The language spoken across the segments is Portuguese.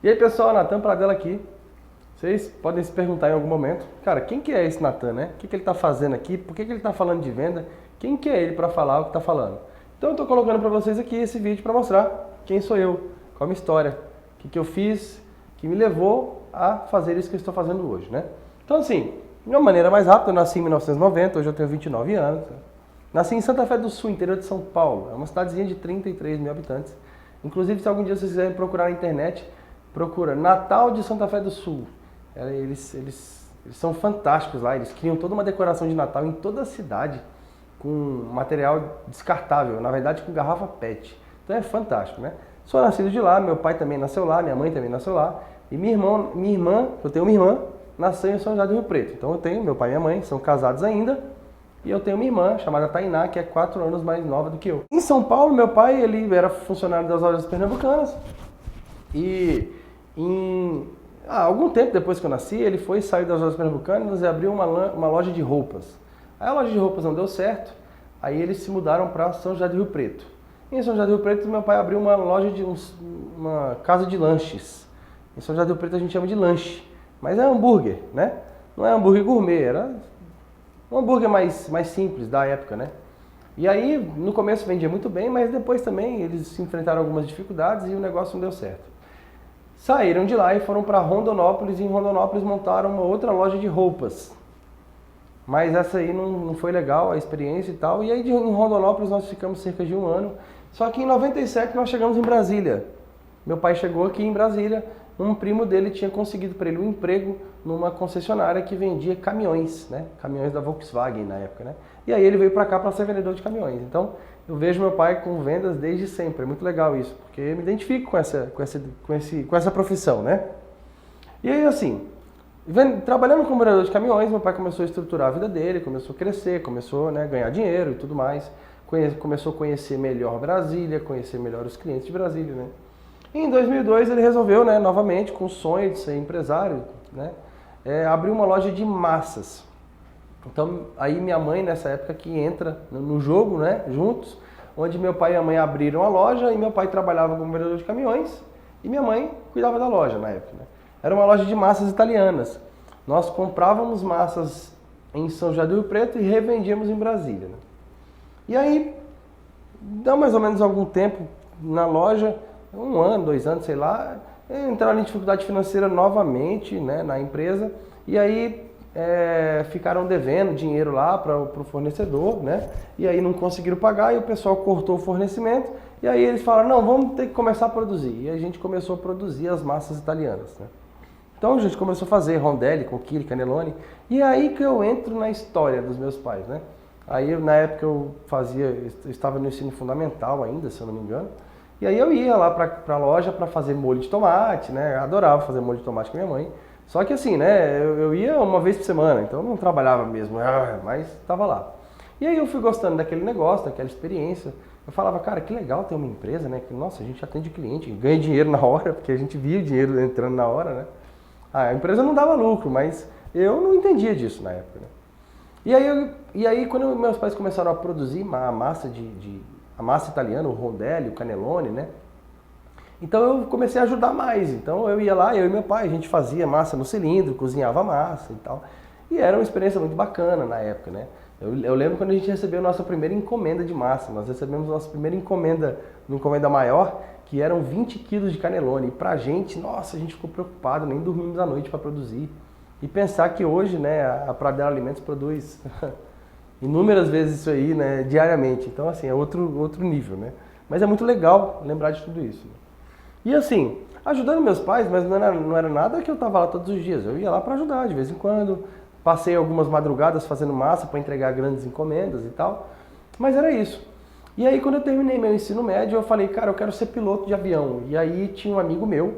E aí pessoal, Natan Pradella aqui. Vocês podem se perguntar em algum momento, cara, quem que é esse Natan, né? O que ele está fazendo aqui? Por que ele está falando de venda? Quem que é ele para falar o que está falando? Então eu estou colocando para vocês aqui esse vídeo para mostrar quem sou eu, qual a minha história, o que eu fiz, que me levou a fazer isso que eu estou fazendo hoje, né? Então assim, de uma maneira mais rápida, eu nasci em 1990, hoje eu tenho 29 anos. Nasci em Santa Fé do Sul, interior de São Paulo. É uma cidadezinha de 33 mil habitantes. Inclusive, se algum dia vocês quiserem procurar na internet, procura Natal de Santa Fé do Sul. Eles são fantásticos lá, eles criam toda uma decoração de Natal em toda a cidade com material descartável, na verdade com garrafa PET. Então é fantástico, né? Sou nascido de lá, meu pai também nasceu lá, minha mãe também nasceu lá. E eu tenho uma irmã, nasceu em São José do Rio Preto. Então eu tenho, meu pai e minha mãe são casados ainda. E eu tenho uma irmã chamada Tainá, que é 4 anos mais nova do que eu. Em São Paulo, meu pai ele era funcionário das lojas pernambucanas. E há algum tempo depois que eu nasci, ele saiu das lojas pernambucanas e abriu uma loja de roupas. Aí a loja de roupas não deu certo, aí eles se mudaram para São José do Rio Preto. Em São José do Rio Preto, meu pai abriu uma casa de lanches. Em São José do Rio Preto a gente chama de lanche, mas é hambúrguer, né? Não é hambúrguer gourmet, era um hambúrguer mais simples da época, né? E aí, no começo vendia muito bem, mas depois também eles enfrentaram algumas dificuldades e o negócio não deu certo. Saíram de lá e foram para Rondonópolis, e em Rondonópolis montaram uma outra loja de roupas. Mas essa aí não foi legal, a experiência e tal. E aí em Rondonópolis nós ficamos cerca de 1 ano. Só que em 97 nós chegamos em Brasília. Meu pai chegou aqui em Brasília, um primo dele tinha conseguido para ele um emprego numa concessionária que vendia caminhões, né? Caminhões da Volkswagen na época, né? E aí ele veio para cá para ser vendedor de caminhões. Então eu vejo meu pai com vendas desde sempre, é muito legal isso, porque eu me identifico com essa profissão, né? E aí assim, trabalhando como vendedor de caminhões, meu pai começou a estruturar a vida dele, começou a crescer, começou a ganhar dinheiro e tudo mais, começou a conhecer melhor Brasília, conhecer melhor os clientes de Brasília, né? E em 2002 ele resolveu, né, novamente, com o sonho de ser empresário, né, abrir uma loja de massas. Então aí minha mãe nessa época que entra no jogo, né, juntos, onde meu pai e a mãe abriram a loja e meu pai trabalhava como vendedor de caminhões e minha mãe cuidava da loja na época, né? Era uma loja de massas italianas. Nós comprávamos massas em São José do Rio Preto e revendíamos em Brasília, né? E aí, dá mais ou menos algum tempo na loja, 1 ano, 2 anos, sei lá, entraram em dificuldade financeira novamente, né, na empresa, e aí ficaram devendo dinheiro lá para o fornecedor, né, e aí não conseguiram pagar e o pessoal cortou o fornecimento, e aí eles falaram, não, vamos ter que começar a produzir. E a gente começou a produzir as massas italianas, né. Então a gente começou a fazer rondelli, conchiglie, cannelloni, e é aí que eu entro na história dos meus pais, né. Aí na época eu estava no ensino fundamental ainda, se eu não me engano. E aí eu ia lá para a loja para fazer molho de tomate, né? Adorava fazer molho de tomate com minha mãe. Só que assim, né? Eu ia uma vez por semana, então eu não trabalhava mesmo, mas estava lá. E aí eu fui gostando daquele negócio, daquela experiência. Eu falava, cara, que legal ter uma empresa, né? Que, nossa, a gente atende cliente, ganha dinheiro na hora, porque a gente via o dinheiro entrando na hora, né? A empresa não dava lucro, mas eu não entendia disso na época, né? E aí quando meus pais começaram a produzir a massa italiana, o rondelli, o cannelloni, né? Então eu comecei a ajudar mais. Então eu ia lá, eu e meu pai, a gente fazia massa no cilindro, cozinhava massa e tal. E era uma experiência muito bacana na época, né? Eu lembro quando a gente recebeu a nossa primeira encomenda de massa. Nós recebemos a nossa primeira encomenda, uma encomenda maior, que eram 20 quilos de cannelloni. E pra gente, nossa, a gente ficou preocupado, nem dormimos à noite para produzir. E pensar que hoje, né, a Pradella Alimentos produz inúmeras vezes isso aí, né, diariamente. Então, assim, é outro nível, né? Mas é muito legal lembrar de tudo isso, né? E assim, ajudando meus pais, mas não era nada que eu tava lá todos os dias. Eu ia lá para ajudar de vez em quando. Passei algumas madrugadas fazendo massa para entregar grandes encomendas e tal. Mas era isso. E aí, quando eu terminei meu ensino médio, eu falei, cara, eu quero ser piloto de avião. E aí tinha um amigo meu,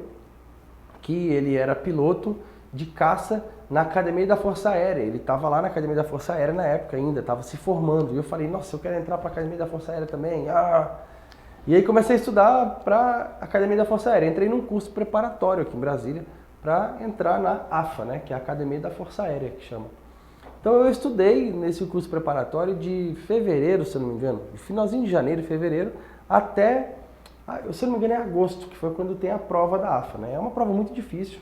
que ele era piloto de caça na Academia da Força Aérea. Ele estava lá na Academia da Força Aérea na época ainda, estava se formando. E eu falei, nossa, eu quero entrar para a Academia da Força Aérea também. E aí comecei a estudar para a Academia da Força Aérea. Entrei num curso preparatório aqui em Brasília para entrar na AFA, né, que é a Academia da Força Aérea, que chama. Então eu estudei nesse curso preparatório de fevereiro, se eu não me engano, de finalzinho de janeiro e fevereiro, até se eu não me engano é agosto, que foi quando tem a prova da AFA, né? É uma prova muito difícil.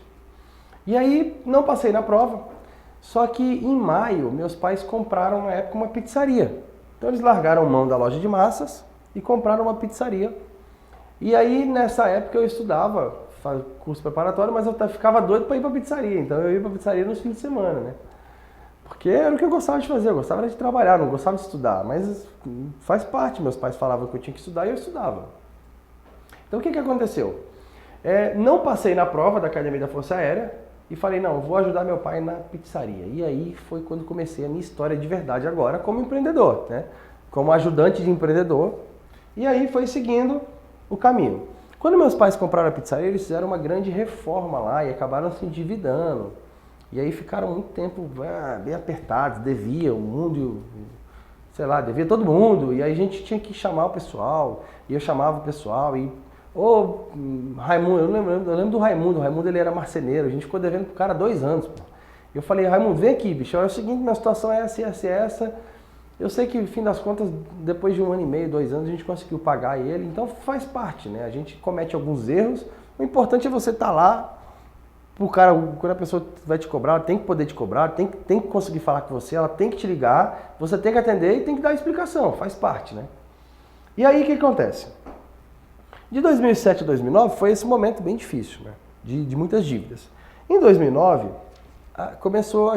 E aí não passei na prova, só que em maio meus pais compraram na época uma pizzaria. Então eles largaram mão da loja de massas e compraram uma pizzaria. E aí nessa época eu estudava, curso preparatório, mas eu ficava doido para ir para pizzaria. Então eu ia para pizzaria nos fins de semana, né? Porque era o que eu gostava de fazer, eu gostava de trabalhar, não gostava de estudar, mas faz parte, meus pais falavam que eu tinha que estudar e eu estudava. Então o que aconteceu? Não passei na prova da Academia da Força Aérea e falei, não, vou ajudar meu pai na pizzaria. E aí foi quando comecei a minha história de verdade agora como empreendedor, né? Como ajudante de empreendedor. E aí foi seguindo o caminho. Quando meus pais compraram a pizzaria, eles fizeram uma grande reforma lá e acabaram se endividando. E aí ficaram muito tempo bem apertados, devia o mundo, sei lá, devia todo mundo. E aí a gente tinha que chamar o pessoal, e eu chamava o pessoal e... Raimundo, eu lembro do Raimundo. O Raimundo ele era marceneiro, a gente ficou devendo pro cara 2 anos. Pô. Eu falei, Raimundo, vem aqui, bicho, é o seguinte, minha situação é essa. Eu sei que, no fim das contas, depois de 1 ano e meio, 2 anos, a gente conseguiu pagar ele, então faz parte, né? A gente comete alguns erros, o importante é você estar lá, pro cara, quando a pessoa vai te cobrar, ela tem que poder te cobrar, tem que conseguir falar com você, ela tem que te ligar, você tem que atender e tem que dar explicação, faz parte, né? E aí, o que acontece? De 2007 a 2009 foi esse momento bem difícil, né? De muitas dívidas. Em 2009, a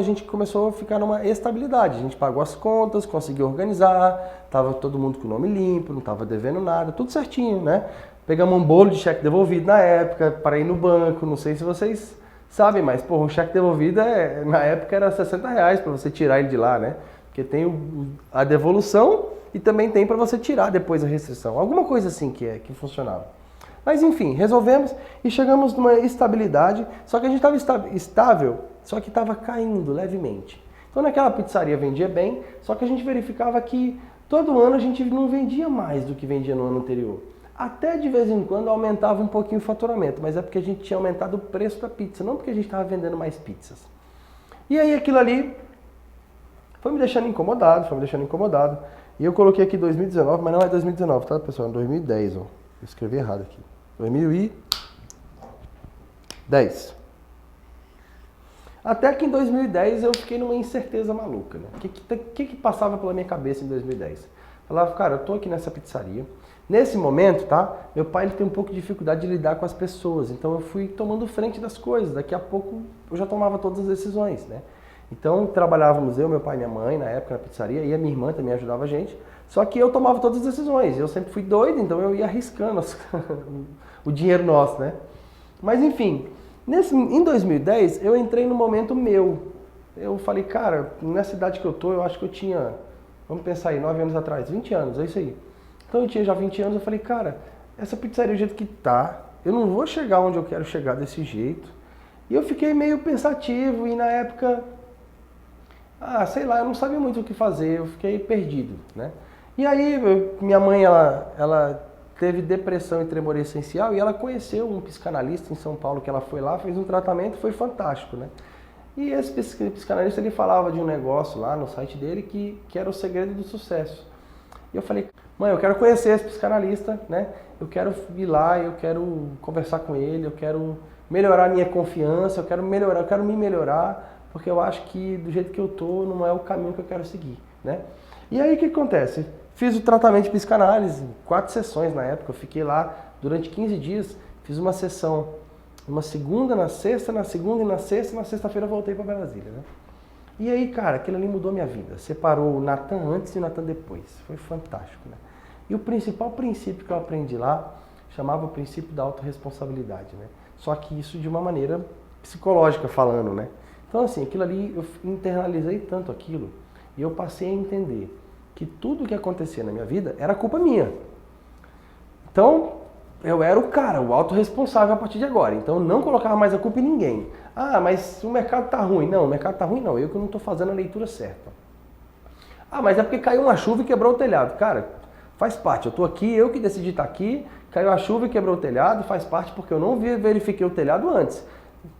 gente começou a ficar numa estabilidade. A gente pagou as contas, conseguiu organizar, estava todo mundo com o nome limpo, não estava devendo nada, tudo certinho, né? Pegamos um bolo de cheque devolvido na época para ir no banco, não sei se vocês sabem, mas um cheque devolvido na época era R$60 para você tirar ele de lá, né? Porque tem a devolução e também tem para você tirar depois a restrição. Alguma coisa assim que funcionava. Mas enfim, resolvemos e chegamos numa estabilidade, só que a gente estava estável, só que estava caindo levemente. Então naquela pizzaria vendia bem, só que a gente verificava que todo ano a gente não vendia mais do que vendia no ano anterior. Até de vez em quando aumentava um pouquinho o faturamento, mas é porque a gente tinha aumentado o preço da pizza, não porque a gente estava vendendo mais pizzas. E aí aquilo ali foi me deixando incomodado. E eu coloquei aqui 2019, mas não é 2019, tá, pessoal? É 2010, ó. Eu escrevi errado aqui. 2010. Até que em 2010 eu fiquei numa incerteza maluca, né? O que passava pela minha cabeça em 2010? Falava, cara, eu tô aqui nessa pizzaria. Nesse momento, tá? Meu pai ele tem um pouco de dificuldade de lidar com as pessoas. Então eu fui tomando frente das coisas. Daqui a pouco eu já tomava todas as decisões, né? Então trabalhávamos eu, meu pai e minha mãe na época na pizzaria e a minha irmã também ajudava a gente. Só que eu tomava todas as decisões. Eu sempre fui doido, então eu ia arriscando o dinheiro nosso, né? Mas enfim, em 2010 eu entrei no momento meu. Eu falei, cara, nessa idade que eu tô, eu acho que eu tinha, vamos pensar aí, 9 anos atrás, 20 anos, é isso aí. Então eu tinha já 20 anos, eu falei, cara, essa pizzaria do jeito que tá, eu não vou chegar onde eu quero chegar desse jeito. E eu fiquei meio pensativo e na época... sei lá, eu não sabia muito o que fazer, eu fiquei perdido, né? E aí, minha mãe, ela teve depressão e tremor essencial e ela conheceu um psicanalista em São Paulo que ela foi lá, fez um tratamento, foi fantástico, né? E esse psicanalista, ele falava de um negócio lá no site dele que era o segredo do sucesso. E eu falei, mãe, eu quero conhecer esse psicanalista, né? Eu quero ir lá, eu quero conversar com ele, eu quero melhorar a minha confiança, eu quero me melhorar, porque eu acho que do jeito que eu tô não é o caminho que eu quero seguir, né? E aí o que acontece? Fiz o tratamento de psicanálise, 4 sessões na época, eu fiquei lá durante 15 dias, fiz uma sessão, uma segunda, na sexta, na segunda e na sexta, na sexta-feira eu voltei para Brasília, né? E aí, cara, aquilo ali mudou minha vida, separou o Natan antes e o Natan depois, foi fantástico, né? E o principal princípio que eu aprendi lá chamava o princípio da autorresponsabilidade, né? Só que isso de uma maneira psicológica falando, né? Então, assim, aquilo ali, eu internalizei tanto aquilo e eu passei a entender que tudo que acontecia na minha vida era culpa minha. Então, eu era o cara, o autorresponsável a partir de agora. Então, eu não colocava mais a culpa em ninguém. Mas o mercado tá ruim. Não, o mercado tá ruim não, eu que não estou fazendo a leitura certa. Mas é porque caiu uma chuva e quebrou o telhado. Cara, faz parte, eu estou aqui, eu que decidi estar aqui, caiu a chuva e quebrou o telhado, faz parte porque eu não verifiquei o telhado antes.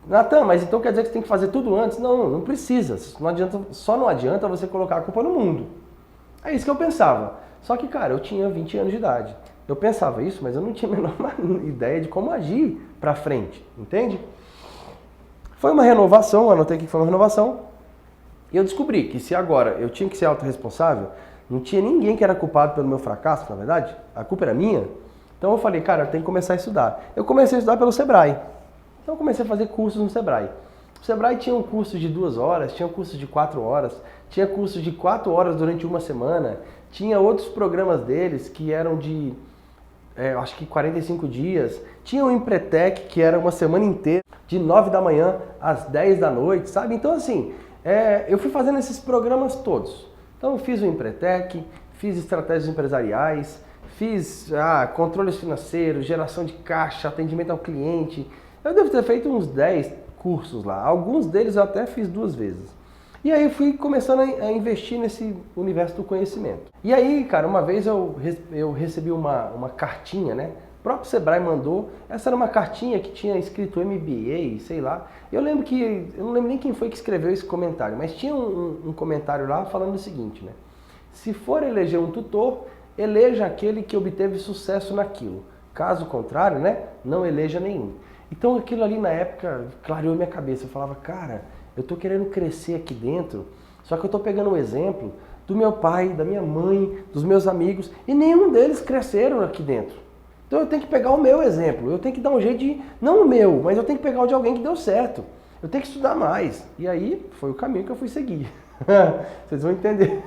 Natan, mas então quer dizer que você tem que fazer tudo antes? Não, não precisa. Só não adianta você colocar a culpa no mundo. É isso que eu pensava. Só que, cara, eu tinha 20 anos de idade. Eu pensava isso, mas eu não tinha a menor ideia de como agir para frente, entende? Foi uma renovação, anotei aqui que foi uma renovação, e eu descobri que se agora eu tinha que ser autorresponsável, não tinha ninguém que era culpado pelo meu fracasso, na verdade, a culpa era minha. Então eu falei, cara, eu tenho que começar a estudar. Eu comecei a estudar pelo Sebrae. Então eu comecei a fazer cursos no Sebrae. O Sebrae tinha um curso de 2 horas, tinha um curso de 4 horas, tinha curso de 4 horas durante uma semana, tinha outros programas deles que eram de, acho que 45 dias, tinha o Empretec, que era uma semana inteira, de 9 da manhã às 10 da noite, sabe? Então assim, eu fui fazendo esses programas todos. Então eu fiz o Empretec, fiz estratégias empresariais, fiz controles financeiros, geração de caixa, atendimento ao cliente. Eu devo ter feito uns 10 cursos lá. Alguns deles eu até fiz 2 vezes. E aí eu fui começando a investir nesse universo do conhecimento. E aí, cara, uma vez eu recebi uma cartinha, né? O próprio Sebrae mandou. Essa era uma cartinha que tinha escrito MBA, sei lá. Eu não lembro nem quem foi que escreveu esse comentário, mas tinha um comentário lá falando o seguinte, né? Se for eleger um tutor, eleja aquele que obteve sucesso naquilo. Caso contrário, né? Não eleja nenhum. Então aquilo ali na época clareou minha cabeça. Eu falava, cara, eu tô querendo crescer aqui dentro, só que eu tô pegando o exemplo do meu pai, da minha mãe, dos meus amigos, e nenhum deles cresceram aqui dentro. Então eu tenho que pegar o meu exemplo, eu tenho que dar um jeito de, não o meu, mas eu tenho que pegar o de alguém que deu certo. Eu tenho que estudar mais. E aí foi o caminho que eu fui seguir. Vocês vão entender.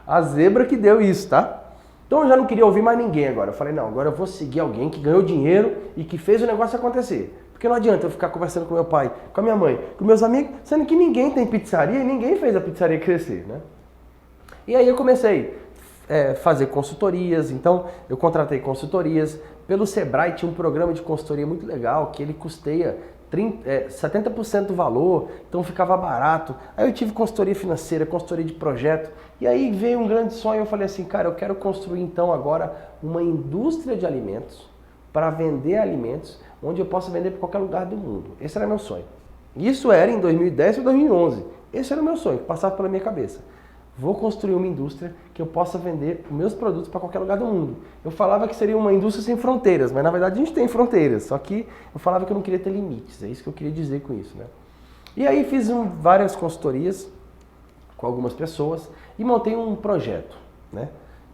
A zebra que deu isso, tá? Então eu já não queria ouvir mais ninguém agora. Eu falei, não, agora eu vou seguir alguém que ganhou dinheiro e que fez o negócio acontecer. Porque não adianta eu ficar conversando com meu pai, com a minha mãe, com meus amigos, sendo que ninguém tem pizzaria e ninguém fez a pizzaria crescer, né? E aí eu comecei a fazer consultorias, então eu contratei consultorias. Pelo Sebrae tinha um programa de consultoria muito legal, que ele custeia 70% do valor, então ficava barato. Aí eu tive consultoria financeira, consultoria de projeto, e aí veio um grande sonho. Eu falei assim, cara, eu quero construir então agora uma indústria de alimentos para vender alimentos, onde eu possa vender para qualquer lugar do mundo. Esse era meu sonho. Isso era em 2010 ou 2011. Esse era o meu sonho, que passava pela minha cabeça. Vou construir uma indústria que eu possa vender meus produtos para qualquer lugar do mundo. Eu falava que seria uma indústria sem fronteiras, mas na verdade a gente tem fronteiras, só que eu falava que eu não queria ter limites, é isso que eu queria dizer com isso, né? E aí fiz várias consultorias com algumas pessoas e montei um projeto, né?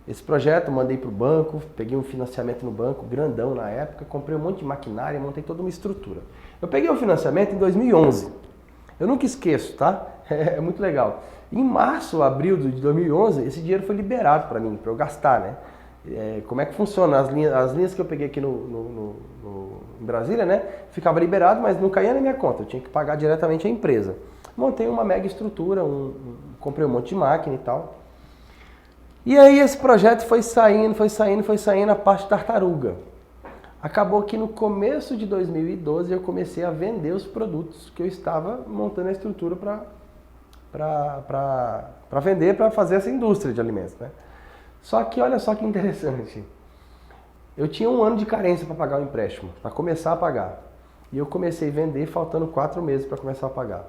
Esse projeto mandei para o banco, peguei um financiamento no banco, grandão na época, comprei um monte de maquinária, montei toda uma estrutura. Eu peguei o financiamento em 2011, eu nunca esqueço, tá? É muito legal. Em março, abril de 2011, esse dinheiro foi liberado para mim, para eu gastar, né? Como é que funciona? As linhas que eu peguei aqui em Brasília, né? Ficava liberado, mas não caía na minha conta, eu tinha que pagar diretamente à empresa. Montei uma mega estrutura, comprei um monte de máquina e tal. E aí esse projeto foi saindo a parte tartaruga. Acabou que no começo de 2012 eu comecei a vender os produtos que eu estava montando a estrutura para vender, para fazer essa indústria de alimentos, né? Só que olha só que interessante, eu tinha 1 ano de carência para pagar o empréstimo, para começar a pagar. E eu comecei a vender faltando 4 meses para começar a pagar.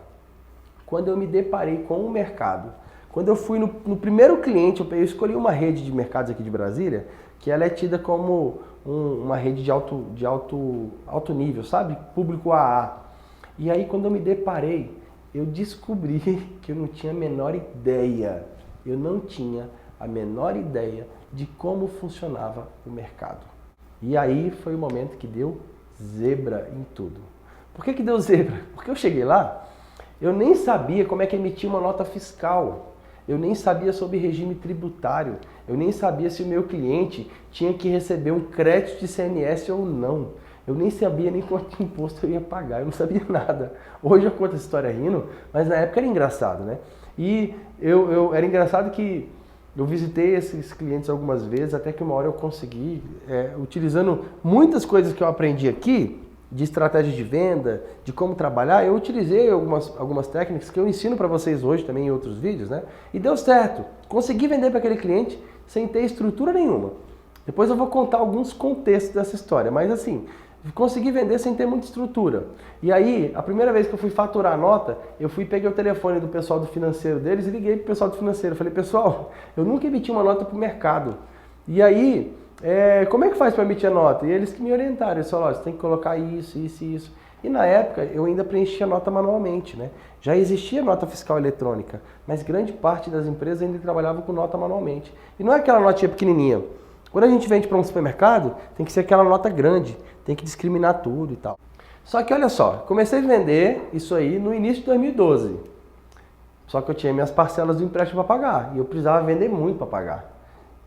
Quando eu me deparei com o mercado, quando eu fui no primeiro cliente, eu escolhi uma rede de mercados aqui de Brasília, que ela é tida como uma rede de alto nível, sabe? Público AA. E aí quando eu me deparei, eu descobri que eu não tinha a menor ideia. Eu não tinha a menor ideia de como funcionava o mercado. E aí foi o momento que deu zebra em tudo. Por que deu zebra? Porque eu cheguei lá, eu nem sabia como é que emitia uma nota fiscal. Eu nem sabia sobre regime tributário. Eu nem sabia se o meu cliente tinha que receber um crédito de ICMS ou não. Eu nem sabia nem quanto imposto eu ia pagar, eu não sabia nada. Hoje eu conto essa história rindo, mas na época era engraçado, né? E era engraçado que eu visitei esses clientes algumas vezes, até que uma hora eu consegui, utilizando muitas coisas que eu aprendi aqui, de estratégia de venda, de como trabalhar, eu utilizei algumas técnicas que eu ensino para vocês hoje também em outros vídeos, né? E deu certo. Consegui vender para aquele cliente sem ter estrutura nenhuma. Depois eu vou contar alguns contextos dessa história, mas assim, consegui vender sem ter muita estrutura. E aí, a primeira vez que eu fui faturar a nota, eu peguei o telefone do pessoal do financeiro deles e liguei pro pessoal do financeiro. Falei, pessoal, eu nunca emiti uma nota pro mercado. E aí, como é que faz para emitir a nota? E eles que me orientaram, eles falaram, você tem que colocar isso, isso e isso. E na época eu ainda preenchia a nota manualmente, né? Já existia nota fiscal eletrônica, mas grande parte das empresas ainda trabalhavam com nota manualmente. E não é aquela notinha pequenininha. Quando a gente vende para um supermercado, tem que ser aquela nota grande, tem que discriminar tudo e tal. Só que olha só, comecei a vender isso aí no início de 2012. Só que eu tinha minhas parcelas do empréstimo para pagar e eu precisava vender muito para pagar.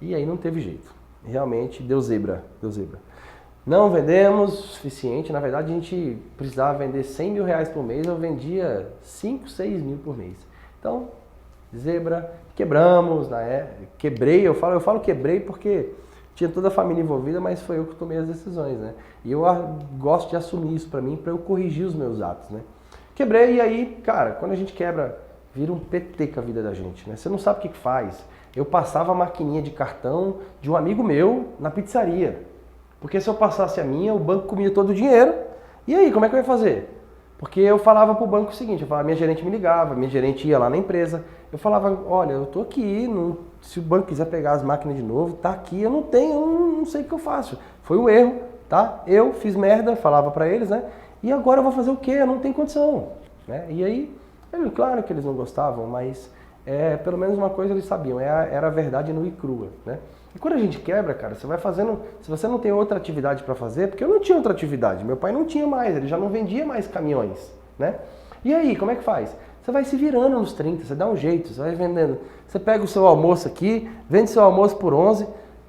E aí não teve jeito. Realmente deu zebra, deu zebra. Não vendemos o suficiente, na verdade a gente precisava vender 100 mil reais por mês, eu vendia 5, 6 mil por mês. Então, zebra, quebramos, quebrei, eu falo quebrei porque tinha toda a família envolvida, mas foi eu que tomei as decisões, né? E eu gosto de assumir isso pra mim, pra eu corrigir os meus atos, né? Quebrei e aí, cara, quando a gente quebra, vira um PT com a vida da gente, né? Você não sabe o que faz. Eu passava a maquininha de cartão de um amigo meu na pizzaria. Porque se eu passasse a minha, o banco comia todo o dinheiro. E aí, como é que eu ia fazer? Porque eu falava pro banco o seguinte, eu falava, minha gerente me ligava, minha gerente ia lá na empresa. Eu falava, olha, eu tô aqui, se o banco quiser pegar as máquinas de novo, tá aqui, eu não tenho, eu não sei o que eu faço. Foi um erro, tá? Eu fiz merda, falava pra eles, né? E agora eu vou fazer o quê? Eu não tenho condição. Né? E aí, claro que eles não gostavam, mas pelo menos uma coisa eles sabiam, era a verdade nua e crua, né? E quando a gente quebra, cara, você vai fazendo, se você não tem outra atividade para fazer, porque eu não tinha outra atividade, meu pai não tinha mais, ele já não vendia mais caminhões, né? E aí, como é que faz? Você vai se virando nos 30, você dá um jeito, você vai vendendo, você pega o seu almoço aqui, vende seu almoço por 11,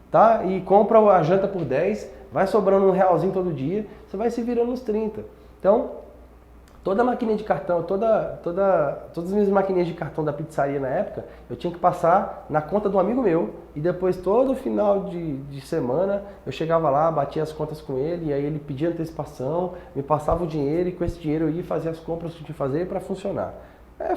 tá? E compra a janta por 10, vai sobrando um realzinho todo dia, você vai se virando nos 30. Então, toda a maquininha de cartão, todas as minhas maquininhas de cartão da pizzaria na época, eu tinha que passar na conta de um amigo meu e depois todo final de semana eu chegava lá, batia as contas com ele e aí ele pedia antecipação, me passava o dinheiro e com esse dinheiro eu ia fazer as compras que eu tinha que fazer para funcionar.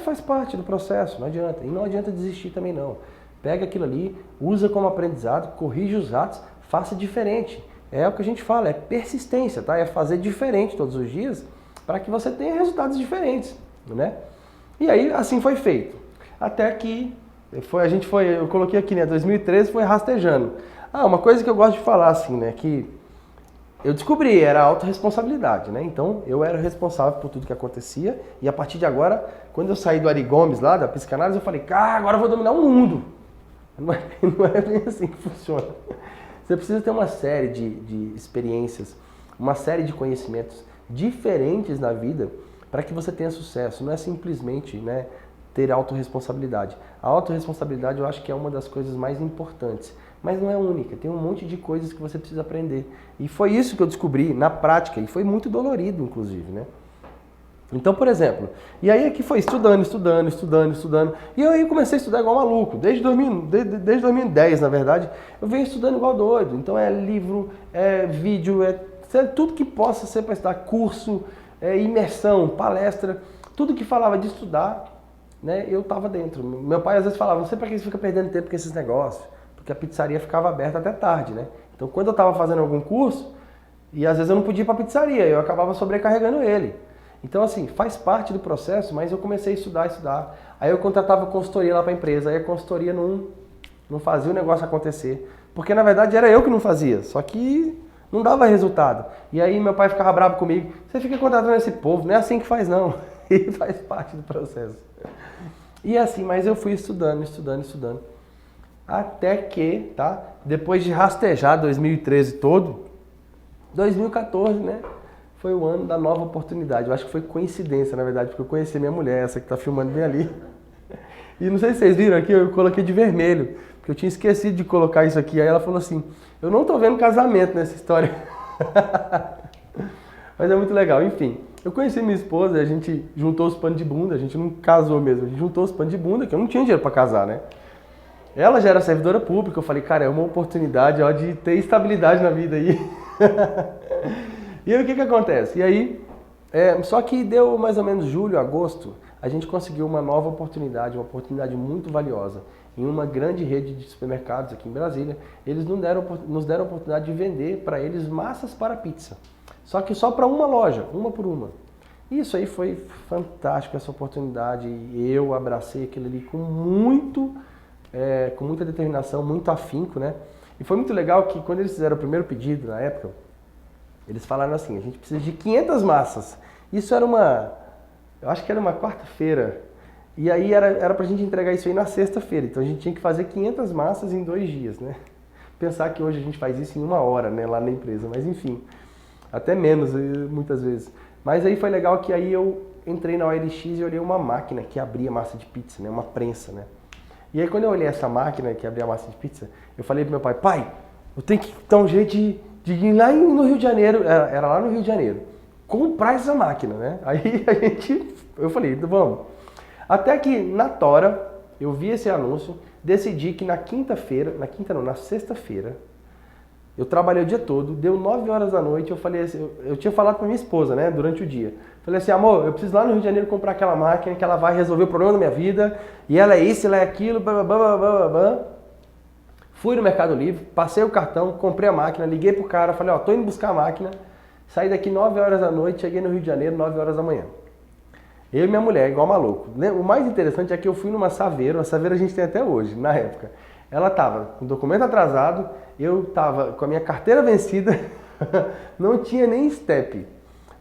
Faz parte do processo, não adianta. E não adianta desistir também não. Pega aquilo ali, usa como aprendizado, corrige os atos, faça diferente. É o que a gente fala, é persistência, tá? É fazer diferente todos os dias para que você tenha resultados diferentes, né? E aí, assim foi feito. Até que eu coloquei aqui, né, 2013 foi rastejando. Uma coisa que eu gosto de falar, assim, né, que eu descobri, era a autorresponsabilidade, né? Então, eu era responsável por tudo que acontecia e a partir de agora, quando eu saí do Ari Gomes lá, da psicanálise, eu falei, agora eu vou dominar o mundo. Não é bem assim que funciona. Você precisa ter uma série de experiências, uma série de conhecimentos diferentes na vida para que você tenha sucesso. Não é simplesmente, né, ter autorresponsabilidade. A autorresponsabilidade eu acho que é uma das coisas mais importantes, mas não é única. Tem um monte de coisas que você precisa aprender. E foi isso que eu descobri na prática e foi muito dolorido, inclusive, né? Então, por exemplo, e aí aqui foi estudando. E aí eu comecei a estudar igual maluco. Desde 2010, na verdade, eu venho estudando igual doido. Então é livro, é vídeo, tudo que possa ser para estudar, curso, imersão, palestra, tudo que falava de estudar, né, eu estava dentro. Meu pai às vezes falava, não sei para que você fica perdendo tempo com esses negócios, porque a pizzaria ficava aberta até tarde, né? Então quando eu estava fazendo algum curso, e às vezes eu não podia ir para a pizzaria, eu acabava sobrecarregando ele. Então assim, faz parte do processo, mas eu comecei a estudar. Aí eu contratava consultoria lá para a empresa, aí a consultoria não fazia o negócio acontecer, porque na verdade era eu que não fazia, só que não dava resultado. E aí meu pai ficava bravo comigo. Você fica contratando esse povo, não é assim que faz não. E faz parte do processo. E assim, mas eu fui estudando. Até que, tá? Depois de rastejar 2013 todo, 2014, né? Foi o ano da nova oportunidade. Eu acho que foi coincidência, na verdade, porque eu conheci minha mulher, essa que tá filmando bem ali. E não sei se vocês viram aqui, eu coloquei de vermelho, porque eu tinha esquecido de colocar isso aqui. Aí ela falou assim, eu não tô vendo casamento nessa história. Mas é muito legal, enfim. Eu conheci minha esposa, a gente juntou os panos de bunda, a gente não casou mesmo, a gente juntou os panos de bunda, que eu não tinha dinheiro para casar, né? Ela já era servidora pública, eu falei, cara, é uma oportunidade ó, de ter estabilidade na vida aí. E aí o que acontece? E aí, só que deu mais ou menos julho, agosto, a gente conseguiu uma nova oportunidade, uma oportunidade muito valiosa. Em uma grande rede de supermercados aqui em Brasília, eles nos deram a oportunidade de vender para eles massas para pizza. Só que só para uma loja, uma por uma. Isso aí foi fantástico, essa oportunidade. E eu abracei aquilo ali com muita determinação, muito afinco, né? E foi muito legal que quando eles fizeram o primeiro pedido, na época, eles falaram assim, a gente precisa de 500 massas. Isso era eu acho que era uma quarta-feira. E aí era pra gente entregar isso aí na sexta-feira. Então a gente tinha que fazer 500 massas em 2 dias, né? Pensar que hoje a gente faz isso em 1 hora, né, lá na empresa. Mas enfim, até menos muitas vezes. Mas aí foi legal que aí eu entrei na OLX e olhei uma máquina que abria massa de pizza, né? Uma prensa, né? E aí quando eu olhei essa máquina que abria massa de pizza, eu falei pro meu pai, pai, eu tenho que dar um jeito de ir lá no Rio de Janeiro, era lá no Rio de Janeiro, comprar essa máquina, né? Aí eu falei, vamos. Até que na Tora, eu vi esse anúncio, decidi que na sexta-feira, eu trabalhei o dia todo, deu 9 horas da noite, eu falei assim, eu tinha falado pra minha esposa, né, durante o dia. Falei assim, amor, eu preciso ir lá no Rio de Janeiro comprar aquela máquina que ela vai resolver o problema da minha vida, e ela é isso, ela é aquilo, blá, blá, blá, blá, blá, blá. Fui no Mercado Livre, passei o cartão, comprei a máquina, liguei pro cara, falei, ó, tô indo buscar a máquina, saí daqui 9 horas da noite, cheguei no Rio de Janeiro 9 horas da manhã. Eu e minha mulher, igual maluco. O mais interessante é que eu fui numa Saveiro, a Saveiro a gente tem até hoje, na época. Ela tava com o documento atrasado, eu tava com a minha carteira vencida, não tinha nem step.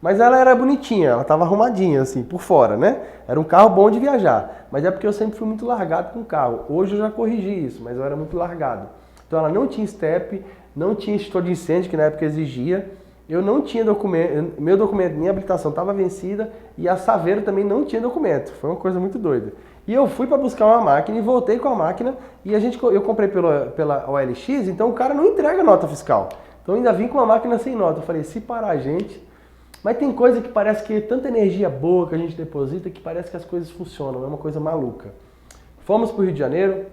Mas ela era bonitinha, ela tava arrumadinha assim, por fora, né? Era um carro bom de viajar, mas é porque eu sempre fui muito largado com o carro. Hoje eu já corrigi isso, mas eu era muito largado. Então ela não tinha step, não tinha extintor de incêndio, que na época exigia. Eu não tinha documento, minha habilitação estava vencida e a Saveiro também não tinha documento. Foi uma coisa muito doida. E eu fui para buscar uma máquina e voltei com a máquina e eu comprei pela OLX, então o cara não entrega nota fiscal. Então eu ainda vim com uma máquina sem nota. Eu falei, se parar a gente... Mas tem coisa que parece que é tanta energia boa que a gente deposita que parece que as coisas funcionam, é uma coisa maluca. Fomos para o Rio de Janeiro,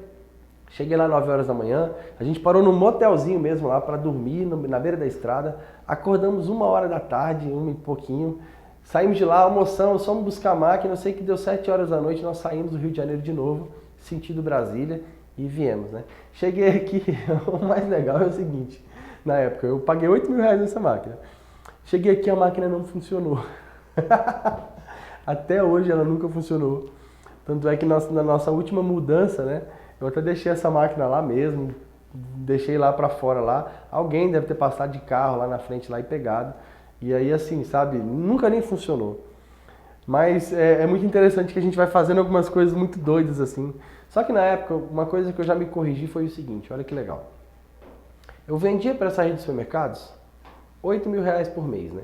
cheguei lá 9 horas da manhã, a gente parou num motelzinho mesmo lá para dormir na beira da estrada, acordamos 1 hora da tarde, 1 e pouquinho, saímos de lá, almoçamos, fomos buscar a máquina, eu sei que deu 7 horas da noite, nós saímos do Rio de Janeiro de novo, sentido Brasília, e viemos, né? Cheguei aqui, o mais legal é o seguinte, na época, eu paguei 8 mil reais nessa máquina. Cheguei aqui, a máquina não funcionou. Até hoje ela nunca funcionou. Tanto é que na nossa última mudança, né? Eu até deixei essa máquina lá mesmo, deixei lá pra fora lá. Alguém deve ter passado de carro lá na frente lá e pegado. E aí assim, sabe, nunca nem funcionou. Mas é muito interessante que a gente vai fazendo algumas coisas muito doidas assim. Só que na época, uma coisa que eu já me corrigi foi o seguinte, olha que legal. Eu vendia para essa rede de supermercados 8 mil reais por mês, né?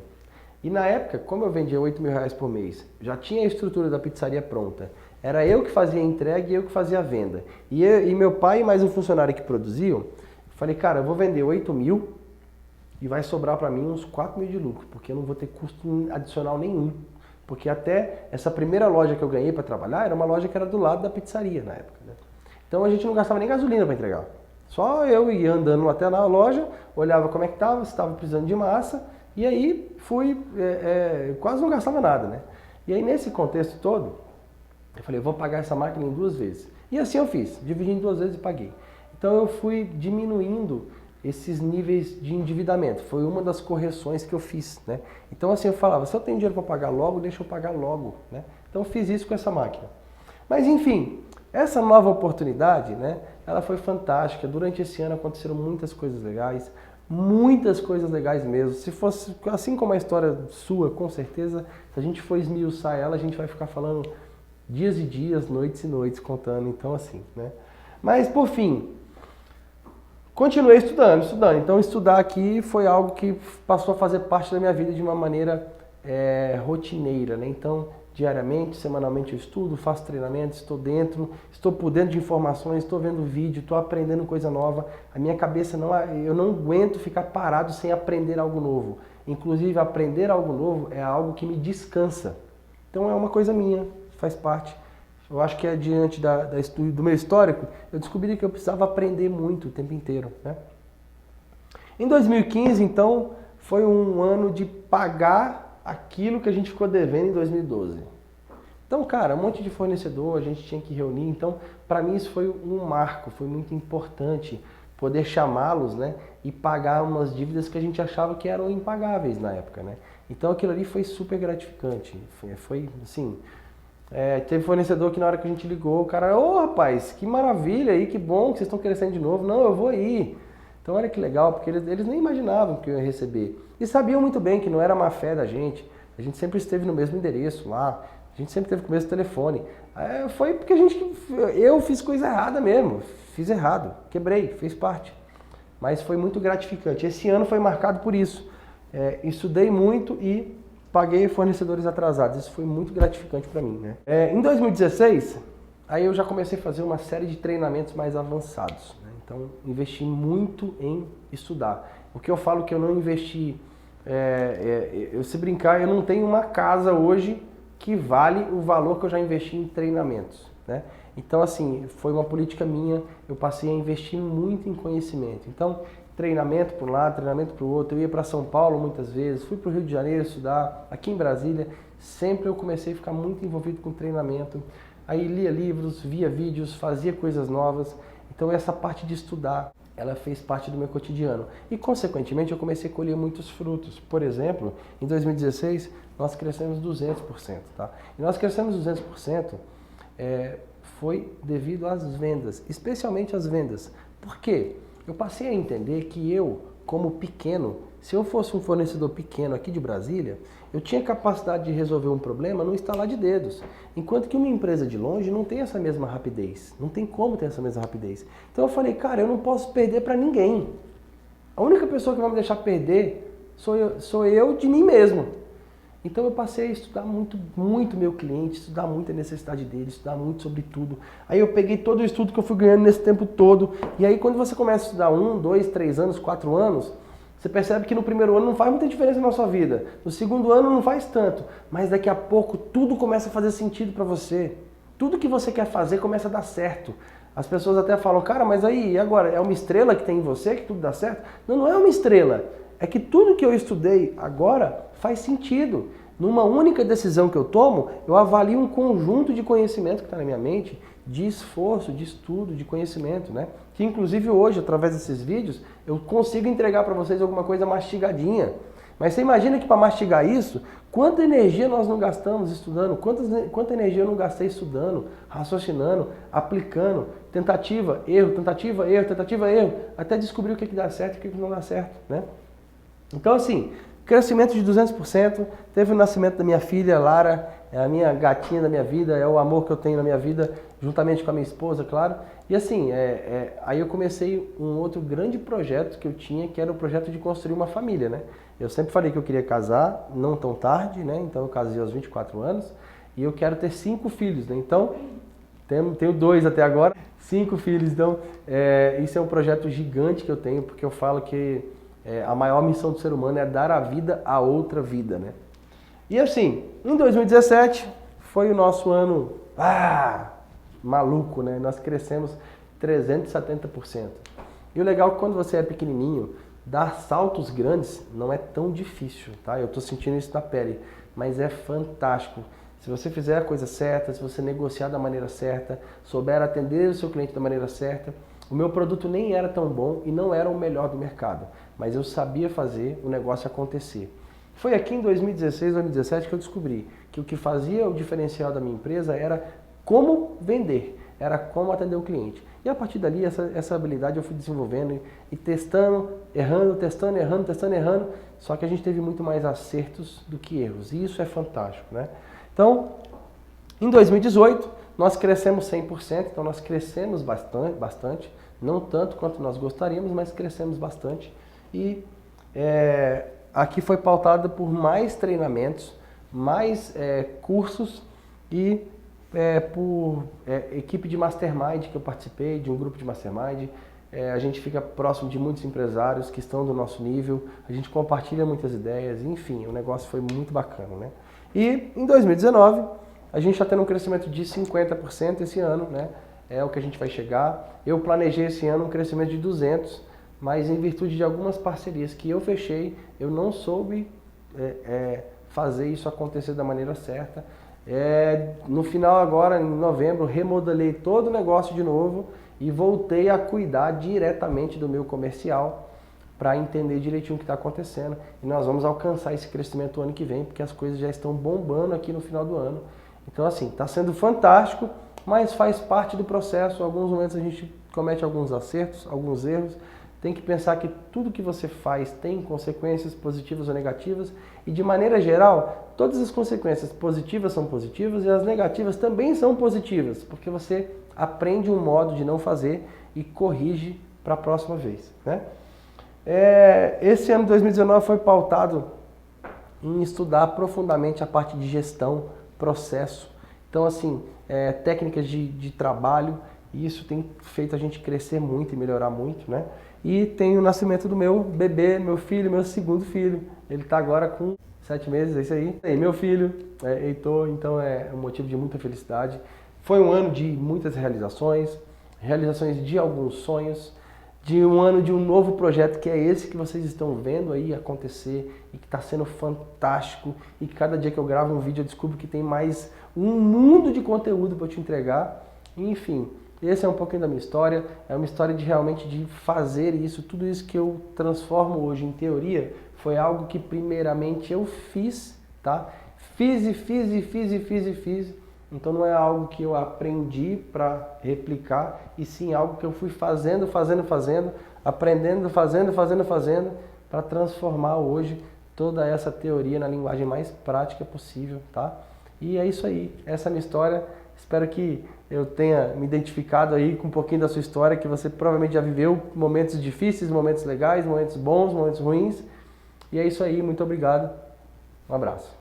E na época, como eu vendia 8 mil reais por mês, já tinha a estrutura da pizzaria pronta. Era eu que fazia a entrega e eu que fazia a venda. E meu pai e mais um funcionário que produziam, falei, cara, eu vou vender 8 mil e vai sobrar para mim uns 4 mil de lucro, porque eu não vou ter custo adicional nenhum. Porque até essa primeira loja que eu ganhei para trabalhar era uma loja que era do lado da pizzaria na época, né? Então a gente não gastava nem gasolina para entregar. Só eu ia andando até na loja, olhava como é que estava, se estava precisando de massa, e aí fui, quase não gastava nada, né? E aí nesse contexto todo, eu falei, eu vou pagar essa máquina em 2 vezes. E assim eu fiz, dividi em 2 vezes e paguei. Então eu fui diminuindo esses níveis de endividamento. Foi uma das correções que eu fiz, né? Então assim eu falava, se eu tenho dinheiro para pagar logo, deixa eu pagar logo, né? Então eu fiz isso com essa máquina. Mas enfim, essa nova oportunidade, né? Ela foi fantástica. Durante esse ano aconteceram muitas coisas legais mesmo. Se fosse assim como a história sua, com certeza, se a gente for esmiuçar ela, a gente vai ficar falando dias e dias, noites e noites contando, então assim, né? Mas por fim, continuei estudando. Então estudar aqui foi algo que passou a fazer parte da minha vida de uma maneira rotineira, né? Então diariamente, semanalmente eu estudo, faço treinamento, estou por dentro de informações, estou vendo vídeo, estou aprendendo coisa nova. A minha cabeça eu não aguento ficar parado sem aprender algo novo. Inclusive aprender algo novo é algo que me descansa. Então é uma coisa minha, faz parte. Eu acho que diante do meu histórico, eu descobri que eu precisava aprender muito o tempo inteiro, né? Em 2015, então, foi um ano de pagar aquilo que a gente ficou devendo em 2012. Então, cara, um monte de fornecedor, a gente tinha que reunir. Então, para mim isso foi um marco, foi muito importante poder chamá-los, né, e pagar umas dívidas que a gente achava que eram impagáveis na época, né? Então aquilo ali foi super gratificante. Foi assim, teve fornecedor que na hora que a gente ligou, o cara, ô rapaz, que maravilha aí, que bom que vocês estão crescendo de novo. Não, eu vou ir. Então olha que legal, porque eles nem imaginavam que eu ia receber. E sabiam muito bem que não era má fé da gente. A gente sempre esteve no mesmo endereço lá, a gente sempre esteve com o mesmo telefone. Foi porque eu fiz coisa errada mesmo, fiz errado, quebrei, fez parte. Mas foi muito gratificante. Esse ano foi marcado por isso. Estudei muito e paguei fornecedores atrasados. Isso foi muito gratificante para mim, né? Em 2016, aí eu já comecei a fazer uma série de treinamentos mais avançados, né? Então, investi muito em estudar. O que eu falo que eu não investi, se brincar, eu não tenho uma casa hoje que vale o valor que eu já investi em treinamentos, né? Então, assim, foi uma política minha, eu passei a investir muito em conhecimento. Então, treinamento por um lado, treinamento para o outro. Eu ia para São Paulo muitas vezes, fui para o Rio de Janeiro estudar, aqui em Brasília, sempre eu comecei a ficar muito envolvido com treinamento. Aí lia livros, via vídeos, fazia coisas novas. Então essa parte de estudar, ela fez parte do meu cotidiano. E consequentemente eu comecei a colher muitos frutos. Por exemplo, em 2016 nós crescemos 200%, tá? E nós crescemos 200% foi devido às vendas, especialmente às vendas. Por quê? Eu passei a entender que eu, como pequeno, se eu fosse um fornecedor pequeno aqui de Brasília, eu tinha capacidade de resolver um problema no estalar de dedos. Enquanto que uma empresa de longe não tem essa mesma rapidez. Não tem como ter essa mesma rapidez. Então eu falei, cara, eu não posso perder para ninguém. A única pessoa que vai me deixar perder sou eu de mim mesmo. Então eu passei a estudar muito, muito meu cliente, estudar muito a necessidade dele, estudar muito sobre tudo. Aí eu peguei todo o estudo que eu fui ganhando nesse tempo todo. E aí quando você começa a estudar 1, 2, 3 anos, 4 anos, você percebe que no primeiro ano não faz muita diferença na sua vida. No segundo ano não faz tanto. Mas daqui a pouco tudo começa a fazer sentido para você. Tudo que você quer fazer começa a dar certo. As pessoas até falam, cara, mas aí, e agora? É uma estrela que tem em você que tudo dá certo? Não, não é uma estrela. É que tudo que eu estudei agora faz sentido. Numa única decisão que eu tomo, eu avalio um conjunto de conhecimento que está na minha mente, de esforço, de estudo, de conhecimento, né? Que inclusive hoje, através desses vídeos, eu consigo entregar para vocês alguma coisa mastigadinha. Mas você imagina que para mastigar isso, quanta energia nós não gastamos estudando, quanta energia eu não gastei estudando, raciocinando, aplicando, tentativa, erro, tentativa, erro, até descobrir o que dá certo e o que não dá certo, né? Então, assim, crescimento de 200%, teve o nascimento da minha filha, Lara, é a minha gatinha da minha vida, é o amor que eu tenho na minha vida, juntamente com a minha esposa, claro. E assim, aí eu comecei um outro grande projeto que eu tinha, que era o projeto de construir uma família, né? Eu sempre falei que eu queria casar, não tão tarde, né? Então eu casei aos 24 anos e eu quero ter 5 filhos, né? Então, tenho 2 até agora, 5 filhos. Então, isso é um projeto gigante que eu tenho, porque eu falo que a maior missão do ser humano é dar a vida a outra vida, né? E assim, em 2017 foi o nosso ano maluco, né? Nós crescemos 370%. E o legal é que quando você é pequenininho, dar saltos grandes não é tão difícil, tá? Eu tô sentindo isso na pele, mas é fantástico. Se você fizer a coisa certa, se você negociar da maneira certa, souber atender o seu cliente da maneira certa. O meu produto nem era tão bom e não era o melhor do mercado, mas eu sabia fazer o negócio acontecer. Foi aqui em 2016, 2017 que eu descobri que o que fazia o diferencial da minha empresa era como vender, era como atender o cliente. E a partir dali, essa habilidade eu fui desenvolvendo e testando, errando, só que a gente teve muito mais acertos do que erros, e isso é fantástico, né? Então, em 2018, nós crescemos 100%, então nós crescemos bastante, não tanto quanto nós gostaríamos, mas crescemos bastante. E aqui foi pautada por mais treinamentos, mais cursos e por equipe de mastermind que eu participei, de um grupo de mastermind. A gente fica próximo de muitos empresários que estão do nosso nível, a gente compartilha muitas ideias, enfim, o negócio foi muito bacana, né? E em 2019, a gente está tendo um crescimento de 50% esse ano, né? É o que a gente vai chegar. Eu planejei esse ano um crescimento de 200%, mas em virtude de algumas parcerias que eu fechei, eu não soube fazer isso acontecer da maneira certa. No final agora, em novembro, remodelei todo o negócio de novo e voltei a cuidar diretamente do meu comercial para entender direitinho o que está acontecendo. E nós vamos alcançar esse crescimento ano que vem, porque as coisas já estão bombando aqui no final do ano. Então assim, está sendo fantástico, mas faz parte do processo. Em alguns momentos a gente comete alguns acertos, alguns erros, tem que pensar que tudo que você faz tem consequências positivas ou negativas e, de maneira geral, todas as consequências positivas são positivas e as negativas também são positivas, porque você aprende um modo de não fazer e corrige para a próxima vez, né? Esse ano de 2019 foi pautado em estudar profundamente a parte de gestão, processo. Então, assim, técnicas de trabalho, e isso tem feito a gente crescer muito e melhorar muito, né? E tem o nascimento do meu bebê, meu filho, meu segundo filho. Ele está agora com 7 meses, é isso aí. E meu filho, Heitor, então é um motivo de muita felicidade. Foi um ano de muitas realizações de alguns sonhos, de um ano de um novo projeto que é esse que vocês estão vendo aí acontecer e que está sendo fantástico, e que cada dia que eu gravo um vídeo eu descubro que tem mais um mundo de conteúdo para te entregar. Enfim, esse é um pouquinho da minha história, é uma história de realmente de fazer isso, tudo isso que eu transformo hoje em teoria, foi algo que primeiramente eu fiz, tá? Fiz. Então não é algo que eu aprendi para replicar, e sim algo que eu fui fazendo, aprendendo, fazendo, para transformar hoje toda essa teoria na linguagem mais prática possível, tá? E é isso aí, essa é a minha história. Espero que eu tenha me identificado aí com um pouquinho da sua história, que você provavelmente já viveu momentos difíceis, momentos legais, momentos bons, momentos ruins. E é isso aí, muito obrigado. Um abraço.